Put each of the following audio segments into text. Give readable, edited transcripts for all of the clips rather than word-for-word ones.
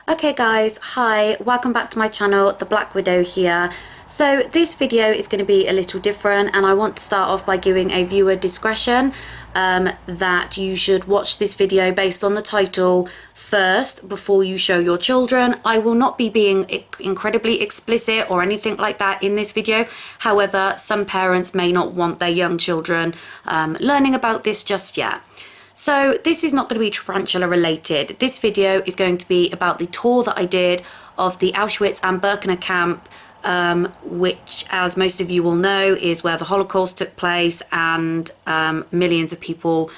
Okay guys, hi, welcome back to my channel, The Black Widow here. So this video is going to be a little different, and I want to start off by giving a viewer discretion that you should watch this video based on the title first before you show your children. I will not be being incredibly explicit or anything like that in this video. However, some parents may not want their young children learning about this just yet. So this is not going to be tarantula related. This video is going to be about the tour that I did of the Auschwitz and Birkenau camp, which, as most of you will know, is where the Holocaust took place, and millions of people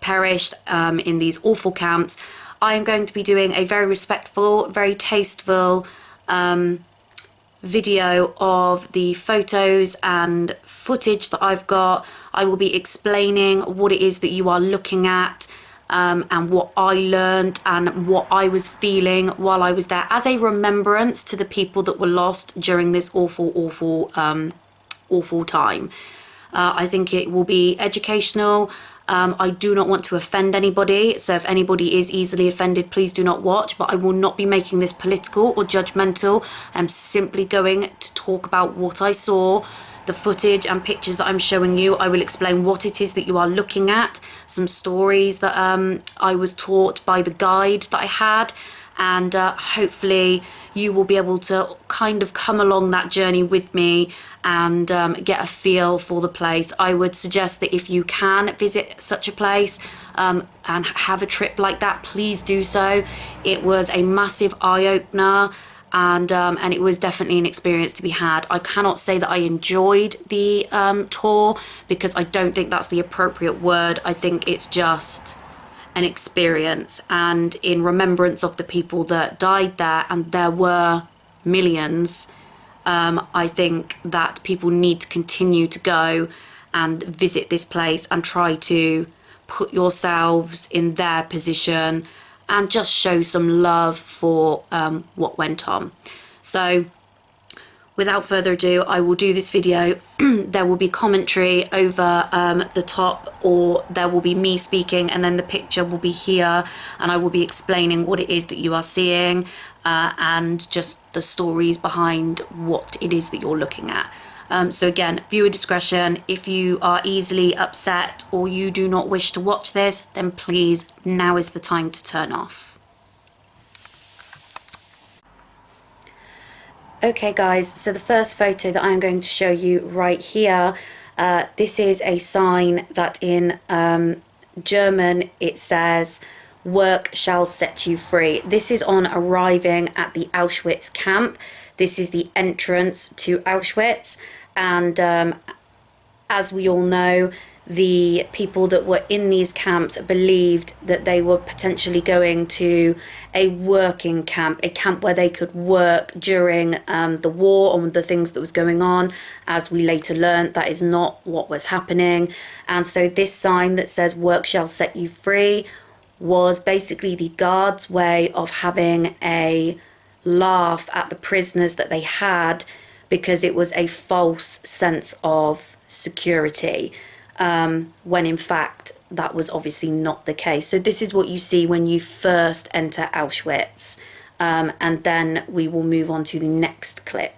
perished in these awful camps. I am going to be doing a very respectful, very tasteful video of the photos and footage that I've got. I will be explaining what it is that you are looking at, and what I learned and what I was feeling while I was there, as a remembrance to the people that were lost during this awful time. I think it will be educational. I do not want to offend anybody, so if anybody is easily offended, please do not watch, but I will not be making this political or judgmental. I'm simply going to talk about what I saw, the footage and pictures that I'm showing you. I will explain what it is that you are looking at, some stories that I was taught by the guide that I had, and hopefully you will be able to kind of come along that journey with me and get a feel for the place. I would suggest that if you can visit such a place and have a trip like that, please do so. It was a massive eye-opener, and it was definitely an experience to be had. I cannot say that I enjoyed the tour, because I don't think that's the appropriate word. I think it's just an experience, and in remembrance of the people that died there, and there were millions. I think that people need to continue to go and visit this place and try to put yourselves in their position and just show some love for what went on. So without further ado, I will do this video. There will be commentary over the top, or there will be me speaking, and then the picture will be here, and I will be explaining what it is that you are seeing, and just the stories behind what it is that you're looking at. So again, viewer discretion. If you are easily upset or you do not wish to watch this, then please, now is the time to turn off. Okay guys, so the first photo that I'm going to show you right here, this is a sign that in German it says, "Work shall set you free." This is on arriving at the Auschwitz camp. This is the entrance to Auschwitz, and as we all know, the people that were in these camps believed that they were potentially going to a working camp, a camp where they could work during the war and the things that was going on. As we later learned, that is not what was happening. And so this sign that says "Work shall set you free" was basically the guards' way of having a laugh at the prisoners that they had, because it was a false sense of security, when in fact that was obviously not the case. So this is what you see when you first enter Auschwitz, and then we will move on to the next clip.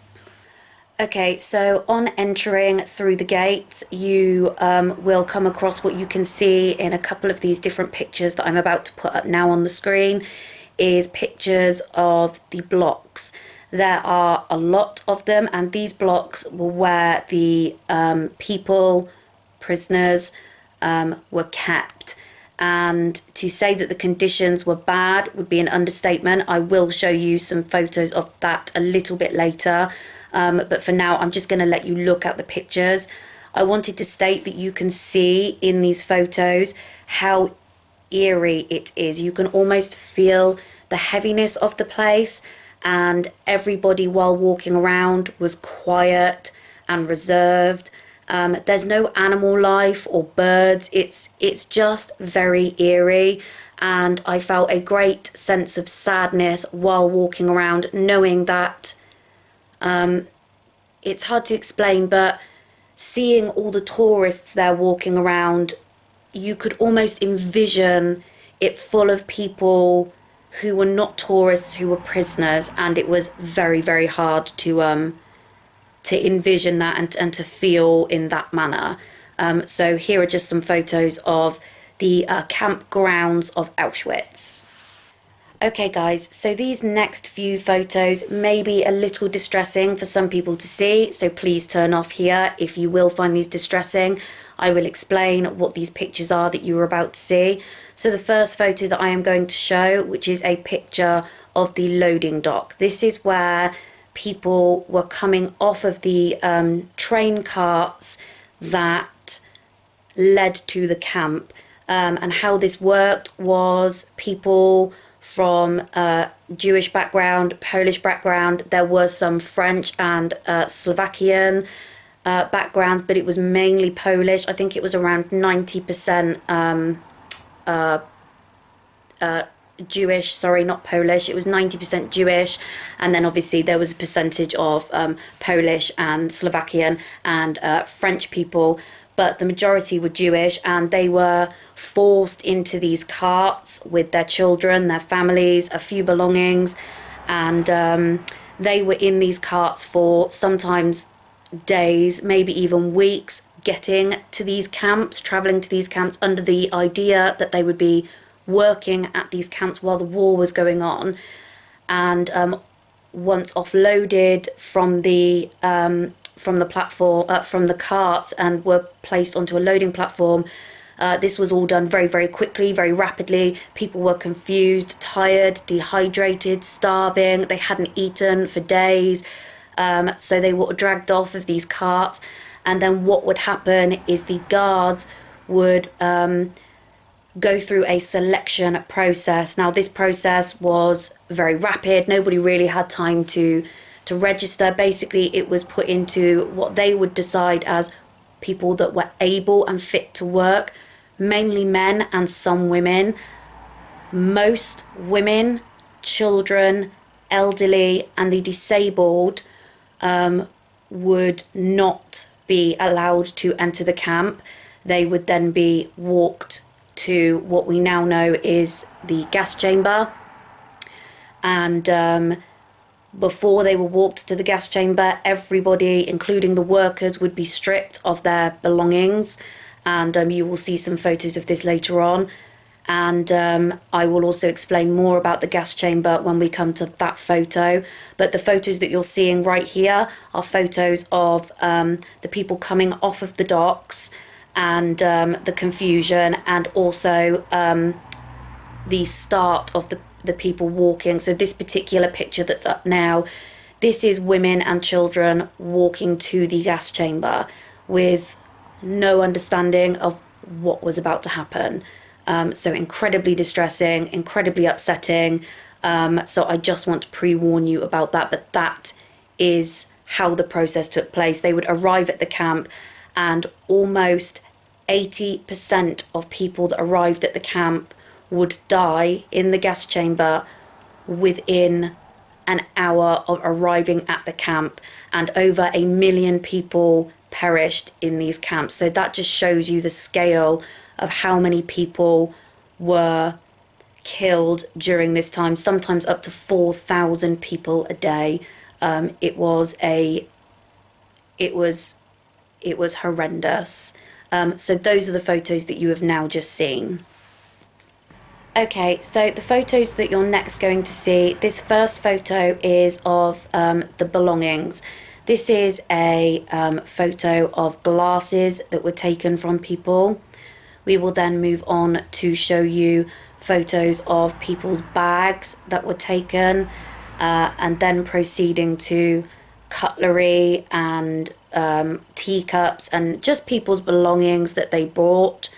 Okay, so on entering through the gate, you will come across what you can see in a couple of these different pictures that I'm about to put up now on the screen, is pictures of the blocks. There are a lot of them, and these blocks were where the prisoners were kept. And to say that the conditions were bad would be an understatement. I will show you some photos of that a little bit later, but for now I'm just going to let you look at the pictures. I wanted to state that you can see in these photos how eerie it is. You can almost feel the heaviness of the place, and everybody while walking around was quiet and reserved. There's no animal life or birds. It's just very eerie, and I felt a great sense of sadness while walking around, knowing that it's hard to explain, but seeing all the tourists there walking around, you could almost envision it full of people who were not tourists, who were prisoners, and it was very, very hard to envision that and to feel in that manner. So here are just some photos of the campgrounds of Auschwitz. Okay guys, so these next few photos may be a little distressing for some people to see, so please turn off here if you will find these distressing. I will explain what these pictures are that you are about to see. So the first photo that I am going to show, which is a picture of the loading dock. This is where people were coming off of the train carts that led to the camp. And how this worked was people from Jewish background, Polish background, there were some French and Slovakian backgrounds, but it was mainly Polish. I think it was around 90% Jewish, sorry, not Polish. It was 90% Jewish, and then obviously there was a percentage of Polish and Slovakian and French people, but the majority were Jewish, and they were forced into these carts with their children, their families, a few belongings, and they were in these carts for sometimes days, maybe even weeks, getting to these camps, traveling to these camps under the idea that they would be working at these camps while the war was going on. And once offloaded from the platform, from the carts, and were placed onto a loading platform, this was all done very, very quickly, very rapidly. People were confused, tired, dehydrated, starving. They hadn't eaten for days. So they were dragged off of these carts, and then what would happen is the guards would go through a selection process. Now this process was very rapid. Nobody really had time to register. Basically it was put into what they would decide as people that were able and fit to work, mainly men and some women. Most women, children, elderly and the disabled would not be allowed to enter the camp. They would then be walked to what we now know is the gas chamber, and before they were walked to the gas chamber, everybody, including the workers, would be stripped of their belongings, and you will see some photos of this later on. And I will also explain more about the gas chamber when we come to that photo. But the photos that you're seeing right here are photos of the people coming off of the docks, and the confusion, and also the start of the people walking. So this particular picture that's up now, this is women and children walking to the gas chamber with no understanding of what was about to happen. So incredibly distressing, incredibly upsetting. So I just want to pre-warn you about that, but that is how the process took place. They would arrive at the camp, and almost 80% of people that arrived at the camp would die in the gas chamber within an hour of arriving at the camp, and over 1 million people perished in these camps. So that just shows you the scale of how many people were killed during this time, sometimes up to 4,000 people a day. It was horrendous. So those are the photos that you have now just seen. Okay, so the photos that you're next going to see, this first photo is of the belongings. This is a photo of glasses that were taken from people. We will then move on to show you photos of people's bags that were taken, and then proceeding to cutlery and teacups and just people's belongings that they brought.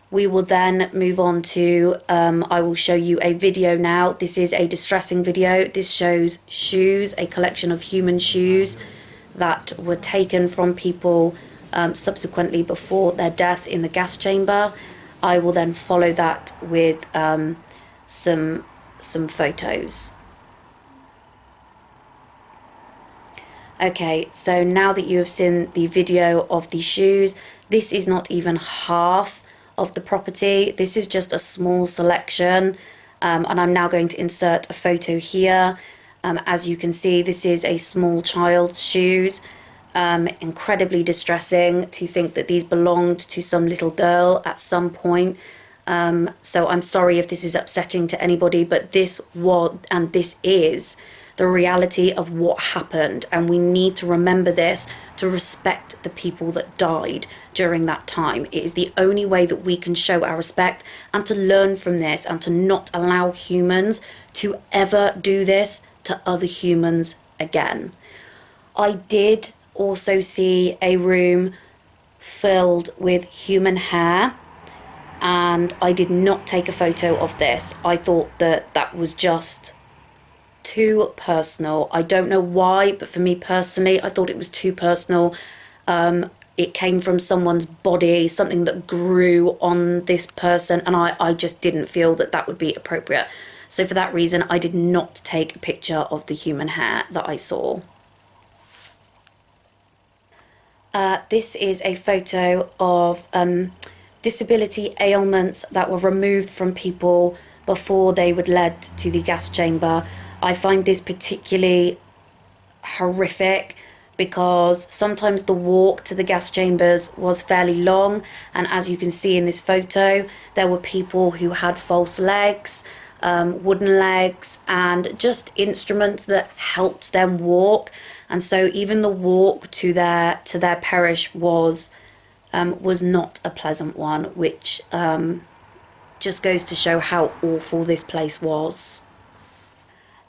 We will then move on to, I will show you a video now. This is a distressing video. This shows shoes, a collection of human shoes that were taken from people subsequently before their death in the gas chamber. I will then follow that with some photos. Okay, so now that you have seen the video of the shoes, this is not even half of the property. This is just a small selection. And I'm now going to insert a photo here. As you can see, this is a small child's shoes. Incredibly distressing to think that these belonged to some little girl at some point. So I'm sorry if this is upsetting to anybody, but this was, and this is, the reality of what happened, and we need to remember this to respect the people that died during that time. It is the only way that we can show our respect and to learn from this and to not allow humans to ever do this to other humans again. I did also see a room filled with human hair, and I did not take a photo of this. I thought that that was just too personal. I don't know why, but for me personally, I thought it was too personal. It came from someone's body, something that grew on this person, and I just didn't feel that that would be appropriate. So for that reason, I did not take a picture of the human hair that I saw. This is a photo of disability ailments that were removed from people before they were led to the gas chamber. I find this particularly horrific because sometimes the walk to the gas chambers was fairly long, and as you can see in this photo, there were people who had false legs, wooden legs, and just instruments that helped them walk. And so even the walk to their parish was not a pleasant one, which just goes to show how awful this place was.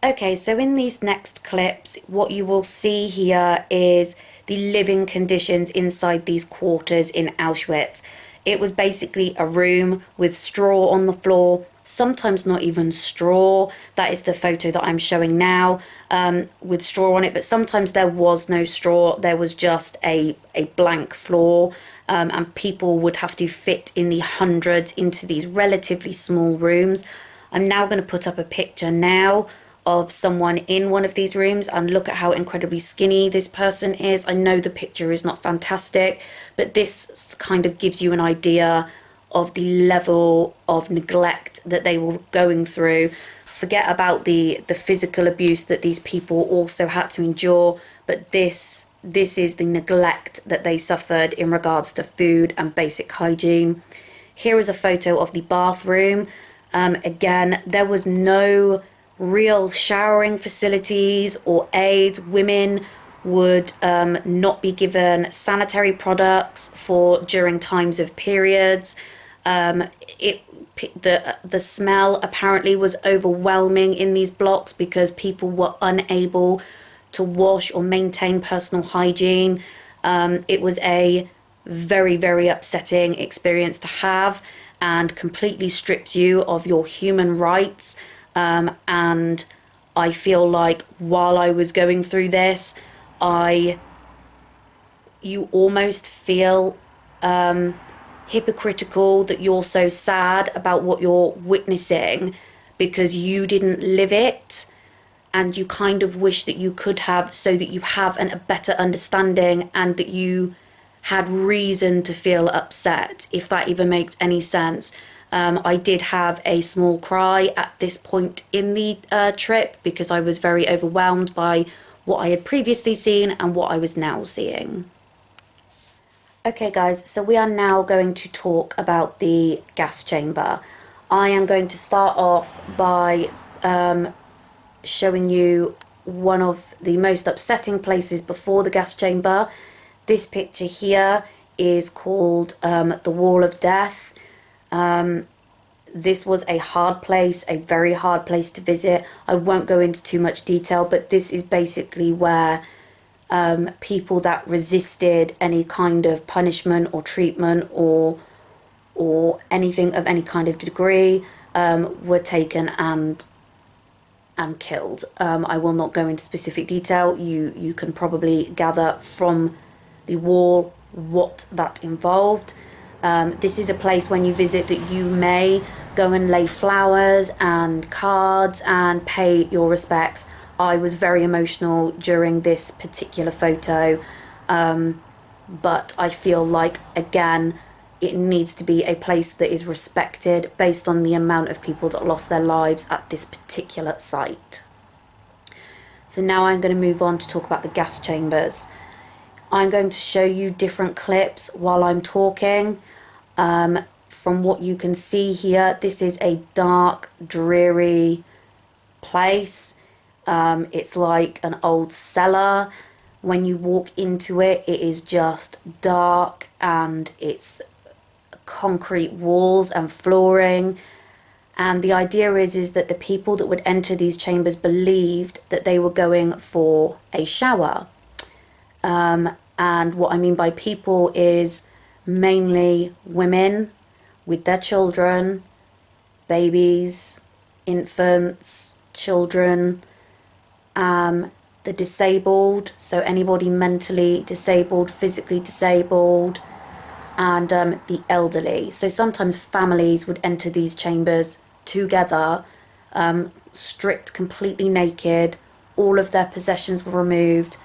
Okay, so in these next clips, what you will see here is the living conditions inside these quarters in Auschwitz. It was basically a room with straw on the floor, sometimes not even straw. That is the photo that I'm showing now, with straw on it, but sometimes there was no straw. There was just a blank floor, and people would have to fit in the hundreds into these relatively small rooms. I'm now going to put up a picture now of someone in one of these rooms, and look at how incredibly skinny this person is. I know the picture is not fantastic, but this kind of gives you an idea of the level of neglect that they were going through. Forget about the physical abuse that these people also had to endure, but this is the neglect that they suffered in regards to food and basic hygiene. Here is a photo of the bathroom. Again, there was no real showering facilities or aids. Women would not be given sanitary products for during times of periods. The smell apparently was overwhelming in these blocks because people were unable to wash or maintain personal hygiene. It was a very, very upsetting experience to have, and completely strips you of your human rights. And I feel like while I was going through this, you almost feel hypocritical that you're so sad about what you're witnessing because you didn't live it, and you kind of wish that you could have, so that you have a better understanding and that you had reason to feel upset, if that even makes any sense. I did have a small cry at this point in the trip because I was very overwhelmed by what I had previously seen and what I was now seeing. Okay guys, so we are now going to talk about the gas chamber. I am going to start off by showing you one of the most upsetting places before the gas chamber. This picture here is called the Wall of Death. This was a hard place, a very hard place to visit. I won't go into too much detail, but this is basically where people that resisted any kind of punishment or treatment or anything of any kind of degree were taken and killed. I will not go into specific detail. You can probably gather from the wall what that involved. This is a place when you visit that you may go and lay flowers and cards and pay your respects. I was very emotional during this particular photo, but I feel like, again, it needs to be a place that is respected based on the amount of people that lost their lives at this particular site. So now I'm going to move on to talk about the gas chambers. I'm going to show you different clips while I'm talking. From what you can see here, this is a dark, dreary place. It's like an old cellar. When you walk into it, it is just dark, and it's concrete walls and flooring. And the idea is that the people that would enter these chambers believed that they were going for a shower. And what I mean by people is mainly women with their children, babies, infants, children, the disabled, so anybody mentally disabled, physically disabled, and the elderly. So sometimes families would enter these chambers together, stripped completely naked, all of their possessions were removed,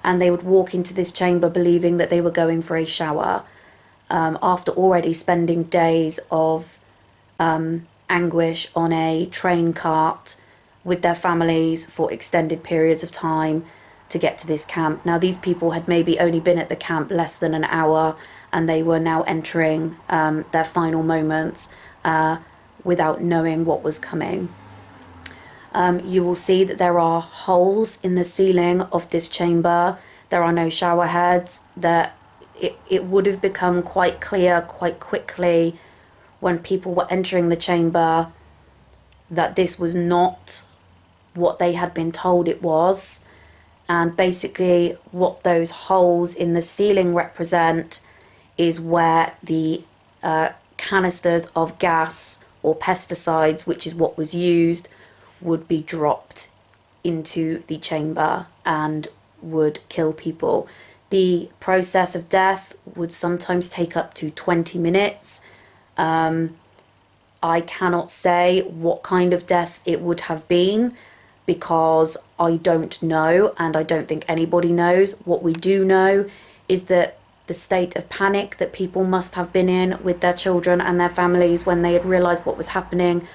and they would walk into this chamber believing that they were going for a shower, after already spending days of anguish on a train cart with their families for extended periods of time to get to this camp. Now, these people had maybe only been at the camp less than an hour, and they were now entering their final moments without knowing what was coming. You will see that there are holes in the ceiling of this chamber. There are no shower heads. It would have become quite clear quite quickly when people were entering the chamber that this was not what they had been told it was. And basically what those holes in the ceiling represent is where the canisters of gas or pesticides, which is what was used, would be dropped into the chamber and would kill people. The process of death would sometimes take up to 20 minutes. I cannot say what kind of death it would have been because I don't know, and I don't think anybody knows. What we do know is that the state of panic that people must have been in with their children and their families when they had realised what was happening,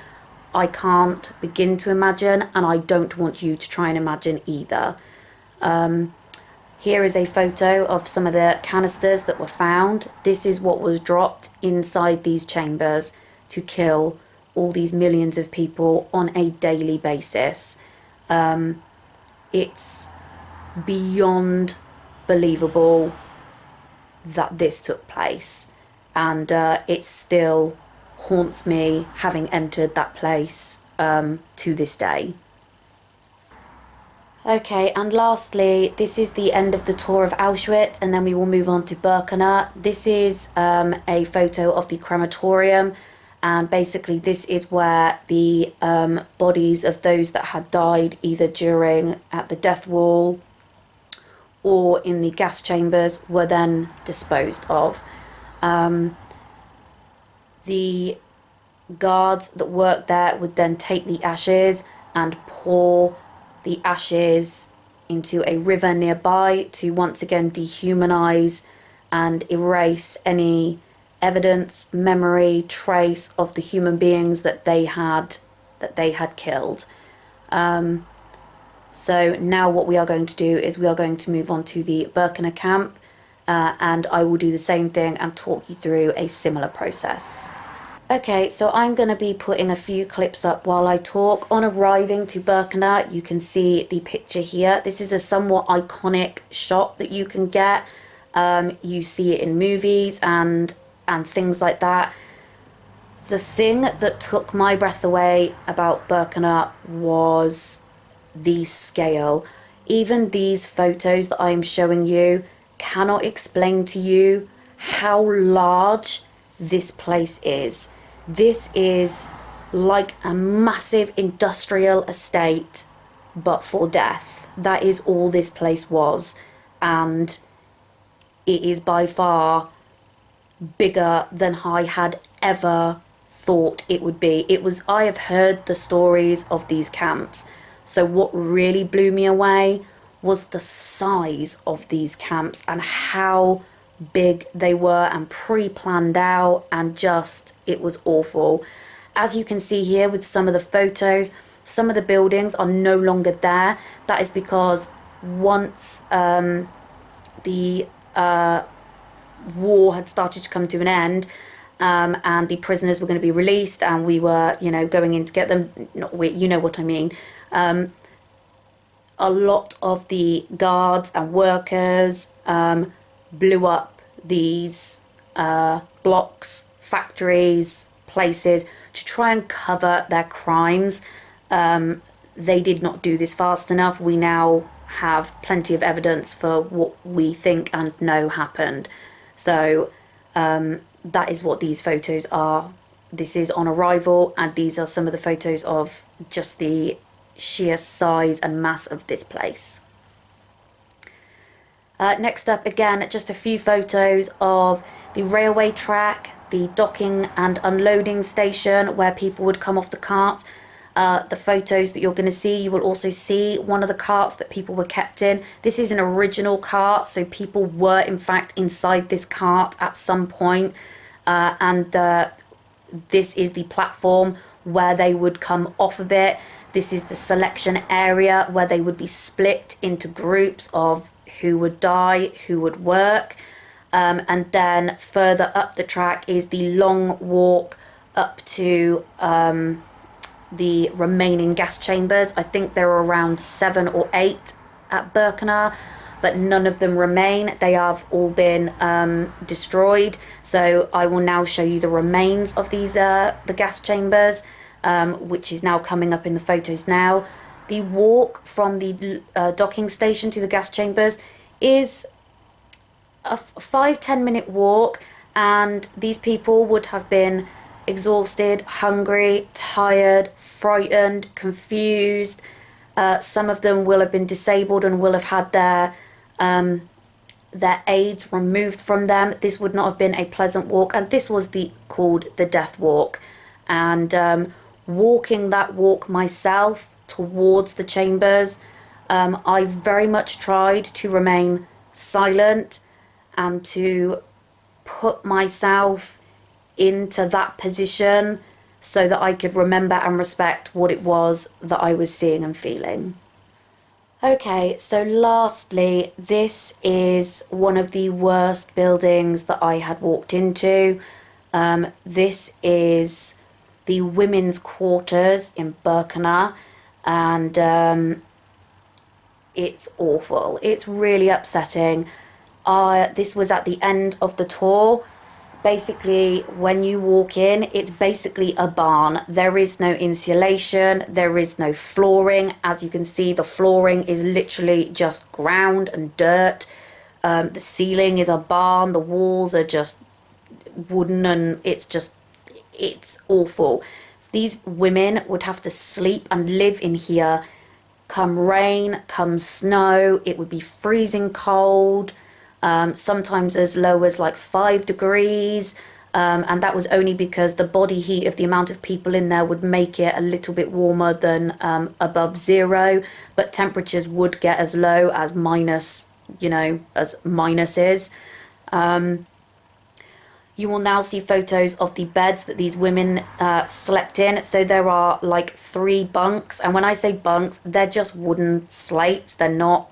I can't begin to imagine, and I don't want you to try and imagine either. Here is a photo of some of the canisters that were found. This is what was dropped inside these chambers to kill all these millions of people on a daily basis. It's beyond believable that this took place, and it still haunts me having entered that place to this day. Okay, and lastly, this is the end of the tour of Auschwitz, and then we will move on to Birkenau. This is a photo of the crematorium, and basically this is where the bodies of those that had died either at the death wall or in the gas chambers were then disposed of. The guards that worked there would then take the ashes and pour the ashes into a river nearby to once again dehumanize and erase any evidence, memory, trace of the human beings that they had killed. So now what we are going to do is we are going to move on to the Birkenau camp, and I will do the same thing and talk you through a similar process. Okay, so I'm going to be putting a few clips up while I talk. On arriving to Birkenau, you can see the picture here. This is a somewhat iconic shot that you can get. You see it in movies and things like that. The thing that took my breath away about Birkenau was the scale. Even these photos that I'm showing you cannot explain to you how large this place is. This is like a massive industrial estate, but for death. That is all this place was, and it is by far bigger than I had ever thought it would be. I have heard the stories of these camps, so what really blew me away was the size of these camps and how big they were and pre-planned out, and just, it was awful. As you can see here with some of the photos, some of the buildings are no longer there. That is because once the war had started to come to an end, and the prisoners were going to be released, and we were, you know, going in to get them, not we, you know what I mean, a lot of the guards and workers blew up these blocks, factories, places to try and cover their crimes. They did not do this fast enough. We now have plenty of evidence for what we think and know happened. So that is what these photos are. This is on arrival, and these are some of the photos of just the sheer size and mass of this place. Next up, again, just a few photos of the railway track, the docking and unloading station where people would come off the cart. The photos that you're going to see, you will also see one of the carts that people were kept in. This is an original cart, so people were in fact inside this cart at some point, and this is the platform where they would come off of it. This is the selection area where they would be split into groups of who would die, who would work. And then further up the track is the long walk up to the remaining gas chambers. I think there are around 7 or 8 at Birkenau, but none of them remain. They have all been destroyed. So I will now show you the remains of these the gas chambers, which is now coming up in the photos now. The walk from the docking station to the gas chambers is a 5-10 minute walk, and these people would have been exhausted, hungry, tired, frightened, confused. Some of them will have been disabled and will have had their aids removed from them. This would not have been a pleasant walk, and this was called the death walk. And walking that walk myself towards the chambers, I very much tried to remain silent and to put myself into that position so that I could remember and respect what it was that I was seeing and feeling. Okay, so lastly, this is one of the worst buildings that I had walked into. This is the women's quarters in Birkenau, and it's awful. It's really upsetting. This was at the end of the tour. Basically, when you walk in, it's basically a barn. There is no insulation, there is no flooring. As you can see, the flooring is literally just ground and dirt. The ceiling is a barn, the walls are just wooden, and it's awful. These women would have to sleep and live in here. Come rain, come snow, it would be freezing cold. Sometimes as low as like 5 degrees, and that was only because the body heat of the amount of people in there would make it a little bit warmer than above 0, but temperatures would get as low as minus, as minus is. You will now see photos of the beds that these women slept in. So there are like 3 bunks, and when I say bunks, they're just wooden slates. They're not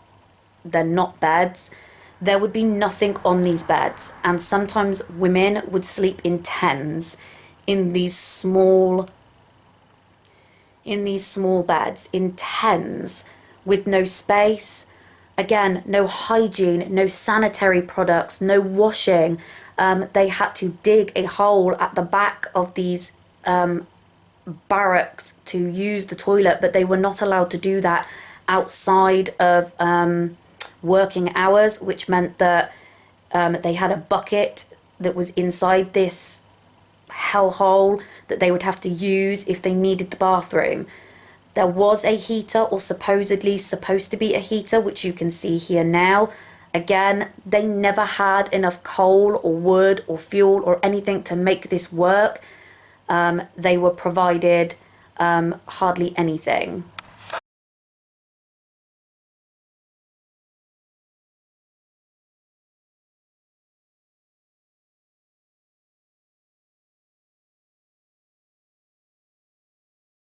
beds. There would be nothing on these beds, and sometimes women would sleep in tens in these small beds, in tens, with no space. Again, no hygiene, no sanitary products, no washing. They had to dig a hole at the back of these barracks to use the toilet, but they were not allowed to do that outside of working hours, which meant that they had a bucket that was inside this hellhole that they would have to use if they needed the bathroom. There was a heater, or supposedly supposed to be a heater, which you can see here now. Again, they never had enough coal or wood or fuel or anything to make this work. They were provided hardly anything.